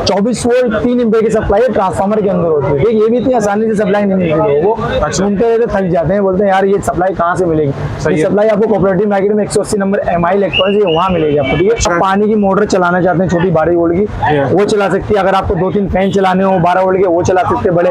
24 volt 3 ampere की supply है, transformer के अंदर होती है। ठीक, ये भी इतनी आसानी से सप्लाई नहीं मिलती लोगों को, सुनते रहते थक जाते हैं, बोलते हैं यार ये सप्लाई कहाँ से मिलेगी। ये सप्लाई आपको कोऑपरेटिव मार्केट में 180 नंबर MI इलेक्ट्रॉनिक्स वहाँ मिलेगी आपको। ठीक है, पानी की मोटर चलाना चाहते हैं छोटी 12 वोल्ट की, वो चला सकती है। अगर आपको 2-3 फैन चलाने हो 12 वोल्ट के, वो चला सकते हैं बड़े।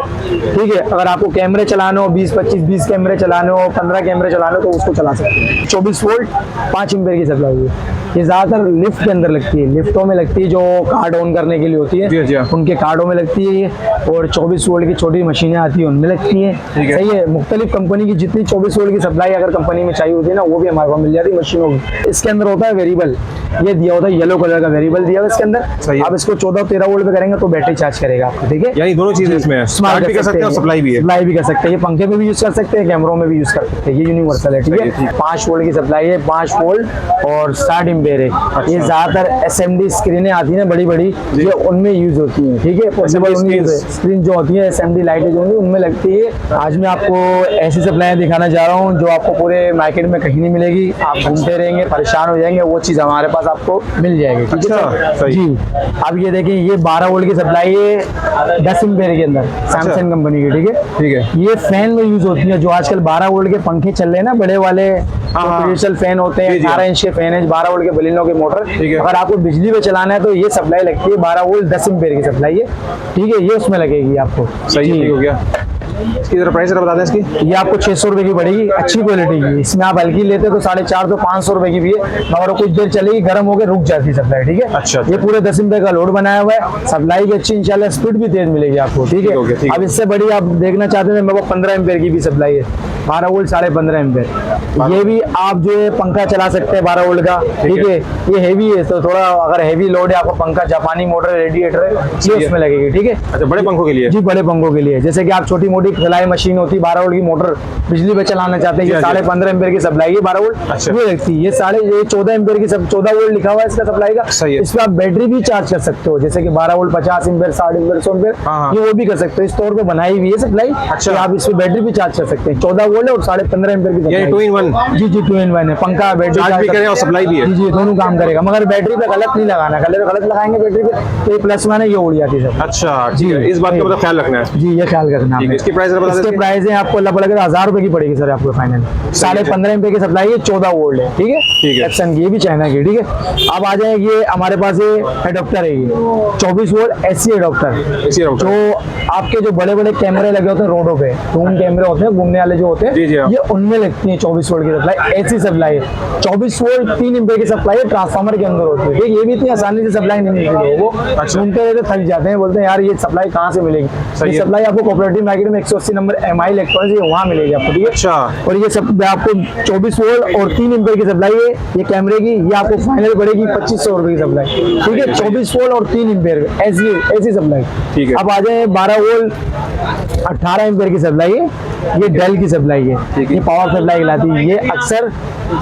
ठीक है, अगर आपको कैमरे चलाने हो 20 कैमरे चलाने हो, 15 कैमरे चलाने हो, तो उसको चला सकते हैं। 24 वोल्ट 5 एम्पीयर की सप्लाई है। ये ज्यादातर लिफ्ट के अंदर लगती है, लिफ्टों में लगती है, जो कार्ड ऑन करने के लिए होती है, उनके कार्डों में लगती है ये। और 24 वोल्ट की छोटी मशीनें आती है उनमें लगती है। सही है, मुख्तलिफ कंपनी की जितनी 24 वोल्ट की सप्लाई अगर कंपनी में चाहिए होती है ना, वो भी हमारे पास मिल जाती है मशीनों की। इसके अंदर होता है वेरिएबल, ये दिया होता है येलो कलर का वेरिएबल दिया हुआ इसके अंदर। आप इसको 14-13 वोल्ट पे करेंगे तो बैटरी चार्ज करेगा आपको। ठीक है, यानी दोनों चीजें इसमें है, स्टार्ट भी कर सकते हैं और सप्लाई भी है। सप्लाई भी कर सकते हैं, ये पंखे में भी यूज कर सकते हैं, कैमरों में भी यूज कर सकते हैं, ये यूनिवर्सल है। ठीक है, 5 वोल्ट की सप्लाई है, 5 वोल्ट और 60 एम्पीयर है। ये ज्यादातर SMD स्क्रीनें आती है ना बड़ी बड़ी, ये उनमें यूज होती है। ठीक है, स्क्रीन जो होती है SMD लाइटें जो होंगी उनमें लगती है। आज मैं आपको ऐसी सप्लाई दिखाना चाह रहा हूँ जो आपको पूरे मार्केट में कहीं नहीं मिलेगी। आप घूमते रहेंगे, परेशान हो जाएंगे, वो चीज हमारे पास आपको मिल जाएगी। ठीक है जी। अब ये देखिए, ये 12 वोल्ट की सप्लाई है 10 एम्पीयर के अंदर, सैमसंग कंपनी की। ठीक है, ठीक है, ये फैन में यूज होती है। जो आजकल 12 वोल्ट के पंखे चल रहे हैं ना, बड़े वाले प्रेशर फैन होते हैं, 18 इंच के फैन है, 12 वोल्ट के बलिनो के मोटर। अगर आपको बिजली पे चलाना है तो ये सप्लाई लगती है 12 वोल्ट 10 एम्पीयर की सप्लाई है। ठीक है, ये उसमें लगेगी आपको। सही हो गया। इसकी जरा प्राइस बता दें इसकी। ये आपको 600 रुपए की पड़ेगी, अच्छी क्वालिटी की। इसमें आप हल्की लेते तो 450-500 रुपए की भी है, मगर कुछ देर चलेगी, गर्म होकर रुक जाती है सप्लाई। ठीक है, अच्छा, ये पूरे 10 एम्पीयर का लोड बनाया हुआ है, सप्लाई भी अच्छी, इंशाल्लाह स्पीड भी तेज मिलेगी आपको। ठीक है, अब इससे बड़ी आप देखना चाहते हैं मेरे को 15 एम्पीयर की भी सप्लाई है, 12 वोल्ट 15.5 एम्पीयर। ये भी आप जो है पंखा चला सकते हैं 12 वोल्ट का। ठीक है, ये हेवी है तो थोड़ा अगर हेवी लोड है आपको पंखा, जापानी मोटर रेडिएटर है, ये उसमें लगेगी। ठीक है, अच्छा, बड़े पंखों के लिए जी, बड़े पंखों के लिए। जैसे कि आप छोटी मोटी सिलाई मशीन होती है 12 वोल्ट की मोटर बिजली पे चलाना चाहते हैं, ये 15.5 एम्पीयर की सप्लाई है 12 वोल्ट। ये लगती है, ये 14 एम्पीयर की 14 वोल्ट लिखा हुआ है इसका सप्लाई का। इसमें आप बैटरी भी चार्ज कर सकते हो, जैसे कि 12 वोल्ट 50 एम्पीयर 60 एम्पीयर 100 एम्पीयर, ये वो भी कर सकते हो। इस तौर पे बनाई हुई है सप्लाई। अच्छा, आप इसमें बैटरी भी चार्ज कर सकते हैं, 14 वोल्ट और 15.5 एम्पीयर की। ये 2 in 1। जी जी, 2 in 1 है, पंखा बैटरी चार्ज भी करेगा और सप्लाई भी है। जी, दोनों काम करेगा, मगर बैटरी पे गलत नहीं लगाना, गलत लगाएंगे बैटरी पे तो ये प्लस माने ये उड़ जाती है। अच्छा जी, इस बात का मतलब ख्याल रखना है। जी, ये ख्याल रखना है। इसकी प्राइस इसके प्राइस है आपको अल्लाह पड़ेगा 1000 रुपए की पड़ेगी सर आपको फाइनल। 15.5 एम्पीयर की सप्लाई है, 14 वोल्ट है। ठीक है, ठीक है, एक्शन की, ये भी चाइना की। ठीक है, अब आ जाएगी, ये हमारे पास ये एडोप्टर है, ये 24 वोल्ट AC एडोप्टर, जो आपके जो बड़े बड़े कैमरे लगे होते हैं रोडों पे, रूम कैमरे होते हैं घूमने वाले जो होते हैं, ये उनमें लगती है 24 वोल्ट की सप्लाई, ऐसी सप्लाई है। 24 वोल्ट 3 एम्पीयर की सप्लाई है, ट्रांसफार्मर के अंदर होती है। ये भी इतनी आसानी से सप्लाई नहीं मिलती लोगों को, सुनते रहते थक जाते हैं, बोलते हैं यार ये सप्लाई कहाँ से मिलेगी। ये सप्लाई आपको कोऑपरेटिव मार्केट में 180 नंबर MI इलेक्ट्रॉनिक्स वहाँ मिलेगी आपको। ठीक है, अच्छा, और ये सब आपको 24 वोल्ट और 3 एम्पीयर की सप्लाई है ये कैमरे की, ये आपको फाइनल पड़ेगी 2500 रुपए की सप्लाई। ठीक है, 24 वोल्ट और 3 एम्पीयर ऐसी सप्लाई। ठीक है, अब आ जाए 12 वोल्ट 18 एम्पीयर की सप्लाई है, ये डेल की सप्लाई है, ये पावर सप्लाई कहलाती है। ये अक्सर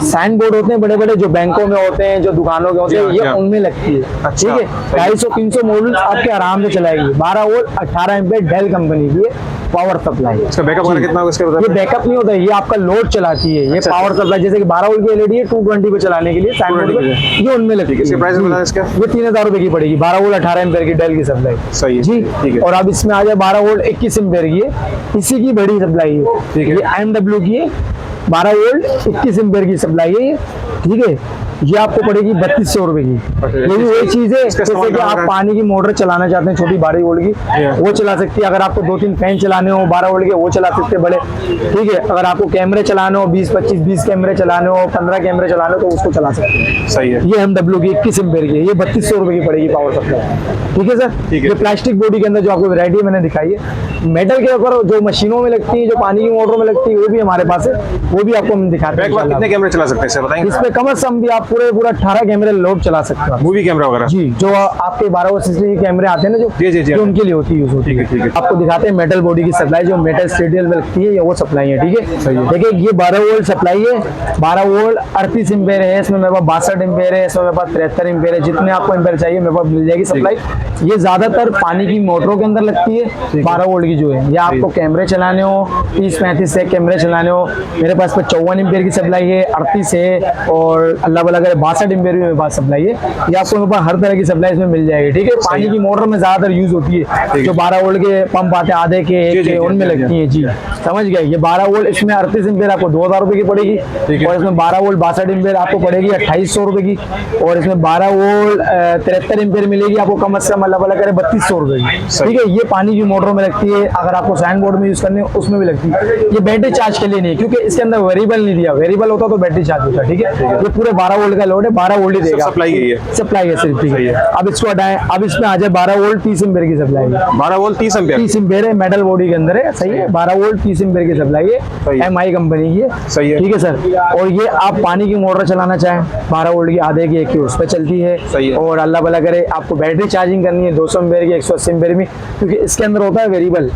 साइन बोर्ड होते हैं बड़े बड़े जो बैंकों में होते हैं, जो दुकानों के होते हैं, ये उनमें लगती है। ठीक है, 250-300 मॉडल आपके आराम से चलाएगी। 12 वोल्ट 18 एम्पीयर डेल कंपनी की है, पावर सप्लाई। इसका बैकअप कितना होगा इसके? ये बैकअप नहीं होता है, ये आपका लोड चलाती है। ये पावर सप्लाई जैसे कि 12 वोल्ट की LED है 220 पे चलाने के लिए साइन बोर्ड पे, ये उनमें लगती है। इसके प्राइस बता दें इसका। ये 3000 रुपए की पड़ेगी, 12 वोल्ट 18 एम्पीयर की डेल की सप्लाई। सही है जी, ठीक है। और अब इसमें आ जाए 12 वोल्ट 21 एम्पीयर की है, इसी की बड़ी सप्लाई है। ठीक है, ये IMW की है, 12 वोल्ट 21 एम्पीयर की सप्लाई है ये। ठीक है, ये आपको पड़ेगी 3200 रुपए की। ये भी वही चीज है जैसे कि आप पानी की मोटर चलाना चाहते हैं छोटी 12 वोल्ट की, वो चला सकती है। अगर आपको 2-3 फैन चलाने हो 12 वोल्ट के, वो चला सकते हैं बड़े। ठीक है, अगर आपको कैमरे चलाने हो 20 कैमरे चलाने हो, 15 कैमरे चलाने हो, तो उसको चला सकते हैं। सही है, ये MW की 21 एम्पीयर की, ये 3200 रुपए की पड़ेगी पावर सप्लाई। ठीक है सर, ये प्लास्टिक बॉडी के अंदर जो आपको वैरायटी मैंने दिखाई है। मेटल के ऊपर जो मशीनों में लगती है, जो पानी की मोटरों में लगती है, वो भी हमारे पास है, वो भी आपको हम दिखाते हैं। कितने कैमरे चला सकते हैं सर बताएंगे? इसमें कम से कम भी आप पूरे 18 कैमरे लोड चला सकते हो। मूवी कैमरा वगैरह जी, जो आपके 12 वोल्ट के कैमरे आते हैं ना, जो उनके लिए होती यूज होती है। आपको दिखाते हैं मेटल बॉडी की सप्लाई, जो मेटल स्टेडियल में लगती है, ये वो सप्लाई है। ठीक है, देखिए ये 12 वोल्ट सप्लाई है, 12 वोल्ट 38 एम्पीयर है, इसमें मेरे पास 62 एम्पीयर है, इसमें मेरे पास 73 एम्पीयर है। जितने आपको एम्पीयर चाहिए मेरे पास मिल जाएगी सप्लाई। ये ज्यादातर पानी की मोटरों के अंदर लगती है 12 वोल्ट की जो है, या आपको कैमरे चलाने हो 30-35 से कैमरे चलाने हो, मेरे पास 54 एम्पीयर की सप्लाई है, 38 है, और अल्लाह वाला करे 62 एम्पियर भी मेरे पास सप्लाई है। ये आपको मेरे पास हर तरह की सप्लाई इसमें मिल जाएगी, ठीक है। पानी की मोटर में ज्यादातर यूज होती है, जो 12 वोल्ट के पंप आते हैं आधे के, एक के, उनमें लगती है जी, समझ गए। ये 12 वोल्ट इसमें 38 एम्पियर आपको 2000 रुपए की पड़ेगी, और इसमें 12 वोल्ट 62 एम्पियर आपको पड़ेगी 2800 रुपए की, और इसमें 12 वोल्ट 73 एम्पियर मिलेगी आपको कम से कम अल्लाह करे 3200 रुपए की, ठीक है। ये पानी की मोटरों में लगती है, अगर आपको साइन बोर्ड में यूज करनी है उसमें भी लगती है। ये बैटरी चार्ज के लिए नहीं है, क्योंकि इसके अंदर वेरिएबल नहीं दिया, वेरिएबल होता तो बैटरी चार्ज होता, ठीक है। ये पूरे 12 वोल्ट का लोड है, 12 वोल्ट ही देगा, सप्लाई है, सप्लाई है सिर्फ, ठीक है। अब इसको हटाएं, अब इसमें आ जाए 12 वोल्ट 30 एम्पियर की सप्लाई है, 12 वोल्ट 30 एम्पियर 30 एम्पियर है, मेटल बॉडी के अंदर है, सही है। 12 वोल्ट 30 एम्पियर की सप्लाई है, एमआई कंपनी की है, सही है, ठीक है सर। और ये आप पानी की मोटर चलाना चाहें 12 वोल्ट की आधे की, एक की उस पर चलती है, सही है। और अल्लाह भला करे आपको बैटरी चार्जिंग करनी है 200 एम्पियर की, 180 एम्पियर में, क्योंकि इसके अंदर होता है वेरिएबल,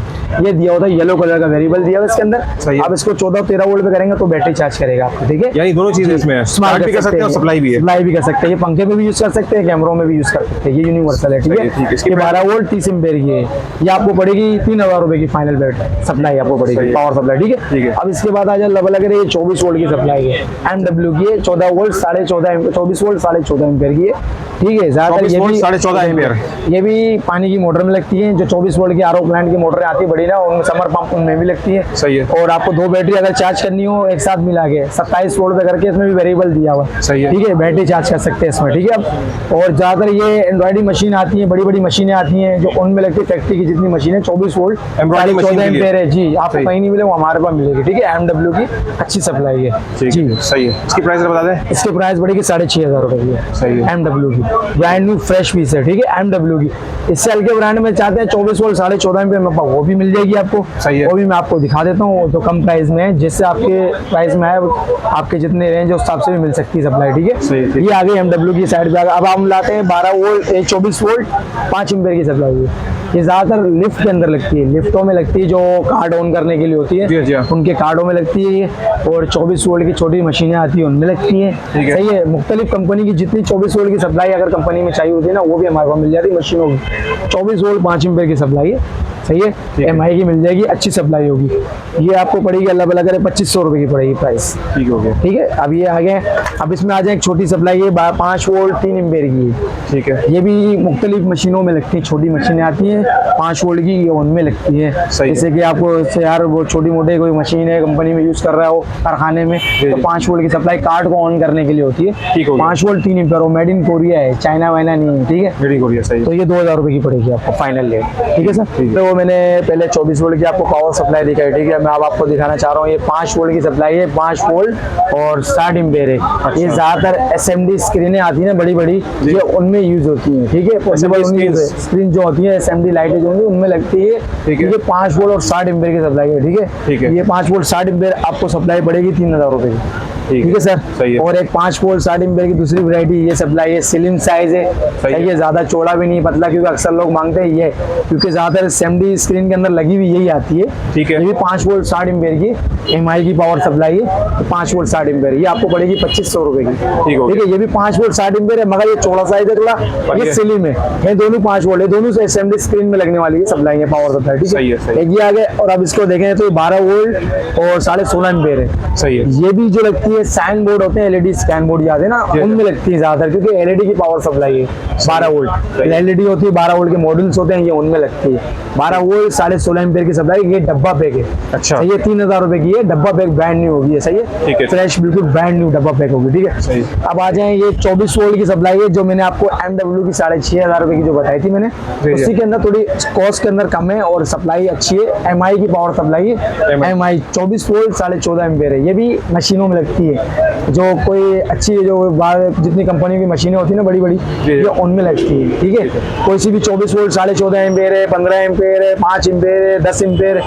ये दिया होता है येलो कलर का वेरिएबल दिया हुआ इसके अंदर। आप इसको 14-13 वोल्ट पे करेंगे तो बैटरी चार्ज करेगा आपको, ठीक है। यानी दोनों चीजें इसमें है, चार्ज भी कर सकते हैं और सप्लाई भी है, सप्लाई भी कर सकते हैं। ये पंखे पे भी यूज कर सकते हैं, कैमरों में भी यूज कर सकते हैं, ये यूनिवर्सल है, ठीक है। इसकी ये 12 वोल्ट 30 एम्पियर की है, ये आपको पड़ेगी 3000 रुपए की फाइनल बैटरी सप्लाई आपको पड़ेगी, पावर सप्लाई, ठीक है। अब इसके बाद आ जाए अल्लाह करे, ये 24 वोल्ट की सप्लाई है, एमडब्ल्यू की है, 14 वोल्ट 14.5 24 वोल्ट 14.5 एम्पियर की है, ठीक है। ज्यादातर ये भी 14.5 एम्पियर, ये भी पानी की मोटर में लगती है, जो 24 वोल्ट की आरओ प्लांट की मोटर आती है बड़ी ना, उनमें समर पंप उनमें भी लगती है, सही है। और आपको 2 बैटरी अगर चार्ज करनी हो एक साथ मिला के 27 वोल्ट पे करके, इसमें भी वेरिएबल दिया हुआ है, सही है, ठीक है। बैटरी चार्ज कर सकते हैं इसमें, ठीक है। अब और ज्यादातर ये एंड्रॉइड मशीन आती है, बड़ी बड़ी मशीनें आती हैं जो उनमें लगती है, फैक्ट्री की जितनी मशीनें 24 वोल्ट 14 एम्पियर है जी, आपको कहीं नहीं मिले वो हमारे पास मिलेगी, ठीक है। एमडब्ल्यू की अच्छी सप्लाई है जी, सही है। इसकी प्राइस बता दें, इसके प्राइस बढ़ेगी 6500 रुपए की है, सही है। एमडब्ल्यू की ब्रांड न्यू फ्रेश पीस है, ठीक है। एमडब्ल्यू की इससे हल्के ब्रांड में चाहते हैं 24 वोल्ट 14.5 एम्पियर में, वो भी मिल जाएगी आपको, सही है। वो भी मैं आपको दिखा देता हूँ, तो कम प्राइस में है, जिससे आपके प्राइस में है आपके जितने रेंज है उस हिसाब से भी मिल सकती है सप्लाई, ठीक है। ये आ गई एमडब्ल्यू की साइड पे। अब हम लाते हैं 12 वोल्ट 24 वोल्ट 5 एम्पियर की सप्लाई है। ये ज्यादातर लिफ्ट के अंदर लगती है, लिफ्टों में लगती है, जो कार्ड ऑन करने के लिए होती है उनके कार्डों में लगती है ये, और 24 वोल्ट की छोटी मशीनें आती है उनमें लगती है, सही है। मुख्तलिफ कंपनी की जितनी 24 वोल्ट की सप्लाई अगर कंपनी में चाहिए होती है ना, वो भी हमारे पास मिल जाती है मशीनों की। 24 वोल्ट 5 एम्पियर की सप्लाई है, सही है, एमआई की मिल जाएगी, अच्छी सप्लाई होगी। ये आपको पड़ेगी अल्लाह भला करे 2500 रुपए की पड़ेगी प्राइस, ठीक हो गया, ठीक है। अब ये आ गए, अब इसमें आ जाए एक छोटी सप्लाई है 5 वोल्ट 3 एम्पियर की, ठीक है। ये भी मुख्तलिफ मशीनों में लगती है, छोटी मशीनें आती हैं 5 वोल्ट की, ये उनमें लगती है, जैसे कि आपको यार वो छोटी मोटी कोई मशीन है कंपनी में यूज कर रहा हो कारखाने में, तो 5 वोल्ट की सप्लाई कार्ड को ऑन करने के लिए होती है, 5 वोल्ट 3 एम्पियर, वो मेड इन कोरिया है, चाइना वाइना नहीं है, ठीक है, मेड इन कोरिया, सही। तो ये 2000 रुपए की पड़ेगी आपको फाइनल रेट, ठीक है सर। तो वो मैंने पहले 24 वोल्ट की आपको पावर सप्लाई दिखाई, ठीक है। मैं अब आपको दिखाना चाह रहा हूँ ये 5 वोल्ट की सप्लाई है, 5 वोल्ट और 60 एम्पियर है। ये ज्यादातर एसएमडी स्क्रीनें आती है ना बड़ी बड़ी, ये उनमें यूज होती है, ठीक है। पॉसिबल स्क्रीन जो होती है एसएमडी लाइटें जो होंगी उनमें लगती है, ठीक है। 5 वोल्ट और 60 एम्पियर की सप्लाई है, ठीक है। ये 5 वोल्ट 60 एम्पियर आपको सप्लाई पड़ेगी 3000 रुपए की, ठीक है सर, सही है। और एक 5 वोल्ट 60 एम्पियर की दूसरी वैरायटी ये सप्लाई है, स्लिम साइज है, सही है, ज्यादा चौड़ा भी नहीं पतला, क्योंकि अक्सर लोग मांगते हैं ये, क्योंकि ज्यादातर एसएमडी स्क्रीन के अंदर लगी हुई यही आती है, ठीक है। ये भी 5 वोल्ट 60 एम्पियर की एमआई की पावर सप्लाई है, 5 वोल्ट 60 एम्पियर, ये आपको पड़ेगी 2500 रुपए की, ठीक है। ये भी 5 वोल्ट 60 एम्पियर है, मगर ये चौड़ा साइज है थोड़ा, ये स्लिम है, ये दोनों 5 वोल्ट है, दोनों से एसएमडी स्क्रीन में लगने वाली है सप्लाई है पावर सप्लाई, ठीक है। एक ये आ गया, और अब इसको देखें तो 12 वोल्ट और 16.5 एम्पियर है, सही है। ये भी जो लगती है साइन बोर्ड होते हैं, एलईडी स्कैन बोर्ड याद है ना, उनमें लगती है ज्यादातर, क्योंकि एलईडी की पावर सप्लाई है 12 वोल्ट, एलईडी होती है 12 वोल्ट के मॉडल्स होते हैं, ये उनमें लगती है 12 वोल्ट 16.5 एम्पियर की सप्लाई। ये डब्बा पैक है, अच्छा, ये 3000 रुपए की है, डब्बा पैक ब्रांड न्यू होगी, सही है, फ्रेश बिल्कुल ब्रांड न्यू डब्बा पैक होगी, ठीक है। अब आ जाए ये 24 वोल्ट की सप्लाई है, जो मैंने आपको एमडब्ल्यू की 6500 रुपए की जो बताई थी मैंने, उसी के अंदर थोड़ी कॉस्ट के अंदर कम है और सप्लाई अच्छी है, एमआई की पावर सप्लाई है, एमआई 24 वोल्ट 14.5 एम्पियर है, ये भी मशीनों में लगती है, जो कोई अच्छी जो जितनी कंपनी की मशीनें होती है ना बड़ी बड़ी, ये उनमें लगती है, ठीक है। कोई सी भी 24 वोल्ट 14.5 एम्पियर है, 15 एम्पियर है, 5 एम्पियर है, 10 एम्पियर,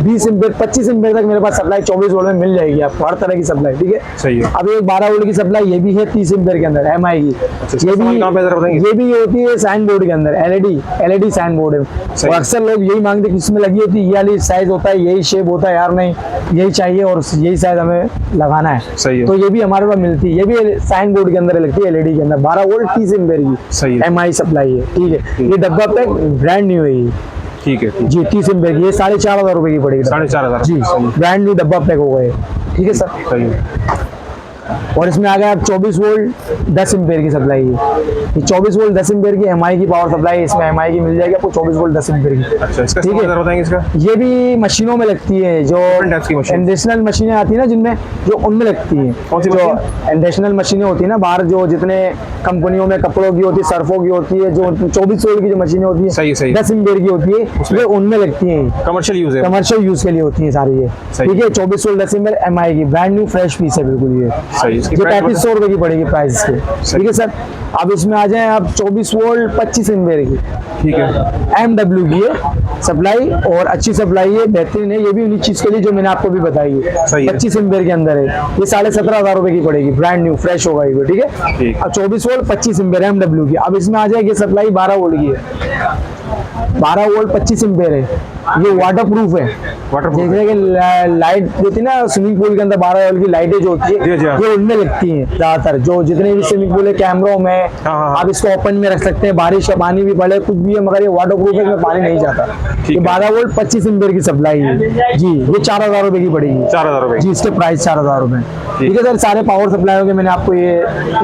20 एम्पियर, 25 एम्पियर तक मेरे पास सप्लाई 24 वोल्ट में मिल जाएगी आपको, हर तरह की सप्लाई, ठीक है, सही है। अब एक 12 वोल्ट की सप्लाई ये भी है 30 एम्पियर के अंदर एमआई की, ये भी होती है साइन बोर्ड के अंदर, एलईडी साइन बोर्ड है, और अक्सर लोग यही मांगते हैं किसमें लगी होती है, ये वाली साइज होता है, यही शेप होता है, यार नहीं यही चाहिए और यही साइज हमें लगाना है, सही है। तो ये भी हमारे पास मिलती है, ये भी साइन बोर्ड के अंदर लगती है, एलईडी के अंदर 12 वोल्ट 30 एम्पियर की, सही है, एमआई सप्लाई है, ठीक है। ये डब्बा पैक ब्रांड न्यू है ये, ठीक है जी, 30 एम्पियर की, ये 4500 रुपए की पड़ेगी, 4500 जी, ब्रांड न्यू डब्बा पैक हो गए, ठीक है सर, सही है। और इसमें आ गया 24 वोल्ट 10 एम्पेयर की सप्लाई है। ये 24 वोल्ट 10 एम्पेयर की एमआई की पावर सप्लाई है। इसमें एमआई की मिल जाएगी आपको 24 वोल्ट 10 एम्पेयर की। अच्छा, इसका ठीक है। इस्तेमाल बताएंगे इसका? ये भी मशीनों में लगती है, जो टाइप्स की मशीन? इंडस्ट्रियल मशीनें आती है ना जिनमें, जो उनमें लगती है। कौन सी जो मशीन? इंडस्ट्रियल मशीनें होती है ना बाहर, जो जितने कंपनियों में कपड़ों की होती है, सर्फों की होती है, जो 24 वोल्ट की जो मशीनें होती है, सही सही। 10 एम्पेयर की होती है, ये उनमें लगती है। कमर्शियल यूज है? कमर्शियल यूज के लिए होती है सारी ये। सही। ठीक है, 24 वोल्ट 10 एम्पेयर एमआई की ब्रांड न्यू फ्रेश पीस है बिल्कुल ये। सही। इसकी ये प्राइस 3500 रुपए की पड़ेगी प्राइस इसकी। ठीक है सर। अब इसमें आ जाए आप 24 वोल्ट 25 एम्पेयर की। ठीक है। एमडब्ल्यू की है सप्लाई, और अच्छी सप्लाई है, बेहतरीन है। ये भी उन्हीं चीज के लिए जो मैंने आपको भी बताई है। सही है। 25 एम्पेयर के अंदर है। ये 17,500 रुपए की पड़ेगी, ब्रांड न्यू फ्रेश होगा ये। ठीक है। ठीक। अब 24 वोल्ट 25 एम्पेयर एमडब्ल्यू की। अब इसमें आ जाएगी सप्लाई 12 वोल्ट की है। 12 वोल्ट 25 एम्पेयर है। ये वाटर प्रूफ है। वाटरप्रूफ जैसे कि लाइट होती है ना स्विमिंग पूल के अंदर, 12 वोल्ट की लाइटें जो होती जी, जी, है, हाँ। ये उनमें लगती हैं ज्यादातर। जो जितने भी स्विमिंग पूल है कैमरों में, हाँ। आप इसको ओपन में रख सकते हैं, बारिश या पानी भी पड़े कुछ भी है, मगर ये वाटर प्रूफ है, इसमें पानी नहीं जाता। ठीक ये है। 12 वोल्ट 25 एम्पेयर की सप्लाई है जी। ये 4,000 रुपए की पड़ेगी। 4,000 रुपए? जी, इसके प्राइस 4,000 रुपए। ठीक है सर। सारे पावर सप्लाई के मैंने आपको ये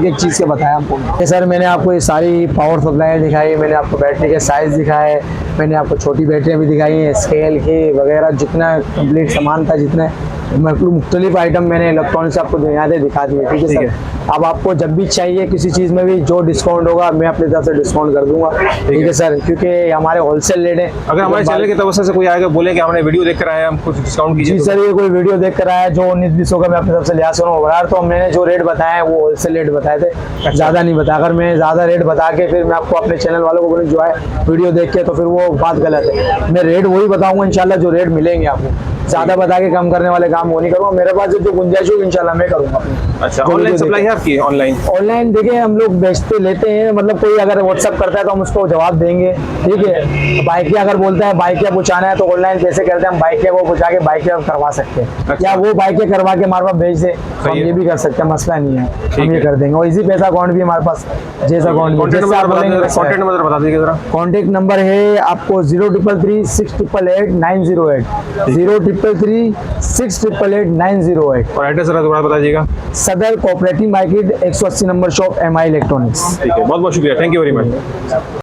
एक चीज के बताया आपको। ये सर मैंने आपको ये सारी पावर सप्लाई दिखाई, मैंने आपको बैटरी के साइज दिखाए, मैंने आपको छोटी बैटरियाँ भी दिखाई हैं, स्केल की वगैरह, जितना कंप्लीट सामान था, जितने मुख्तलिफ आइटम मैंने इलेक्ट्रॉनिक से आपको यहाँ से दिखा दिए। ठीक है सर। अब आपको जब भी चाहिए किसी चीज़ में भी जो डिस्काउंट होगा मैं अपनी तरफ से डिस्काउंट कर दूंगा। ठीक है सर, क्योंकि हमारे होलसेल रेट है। अगर हमारे चैनल की तरफ से कोई आएगा बोले कि हमने वीडियो देख कर आए, हम कुछ डिस्काउंट कीजिए? जी सर, ये कोई वीडियो देख कर आया जो 19-20 का मैं अपनी तरफ से लिया सुनो बराबर, तो मैंने जो रेट बताए हैं वो होलसेल रेट बताए थे, ज़्यादा नहीं बताया। अगर मैं ज़्यादा रेट बता के फिर मैं आपको अपने चैनल वालों को बोलूँ जो है वीडियो देख के, तो फिर वो बात गलत है। मैं रेट वही बताऊंगा इंशाल्लाह जो रेट मिलेंगे आपको। ज़्यादा बता के कम करने वाले काम वो नहीं करूँगा। मेरे पास जो गुंजाइश होगी इंशाल्लाह मैं करूँगा अपनी। अच्छा, ऑनलाइन सप्लाई है आपकी? ऑनलाइन देखिए हम लोग बेचते लेते हैं, मतलब कोई अगर व्हाट्सअप करता है तो हम उसको जवाब देंगे। ठीक है। बाइकिया अगर बोलता है बाइकिया पहुँचाना है तो ऑनलाइन पैसे करते हैं, हम बाइकिया को पहुँचा के बाइकिया करवा सकते हैं। अच्छा। या वो बाइकिया करवा के हमारे पास भेज दे तो हम है। ये भी कर सकते हैं, मसला नहीं है, हम ये है। कर देंगे। और इजी पैसा अकाउंट भी हमारे पास, जैसा अकाउंट कॉन्टैक्ट नंबर बता दीजिए जरा। कॉन्टेक्ट नंबर है आपको 0333 688 908 0333 688 908। और एड्रेस जरा दोबारा बताइएगा। सदर cooperative market 180 number shop MI electronics. ठीक है, बहुत बहुत शुक्रिया, थैंक यू वेरी मच।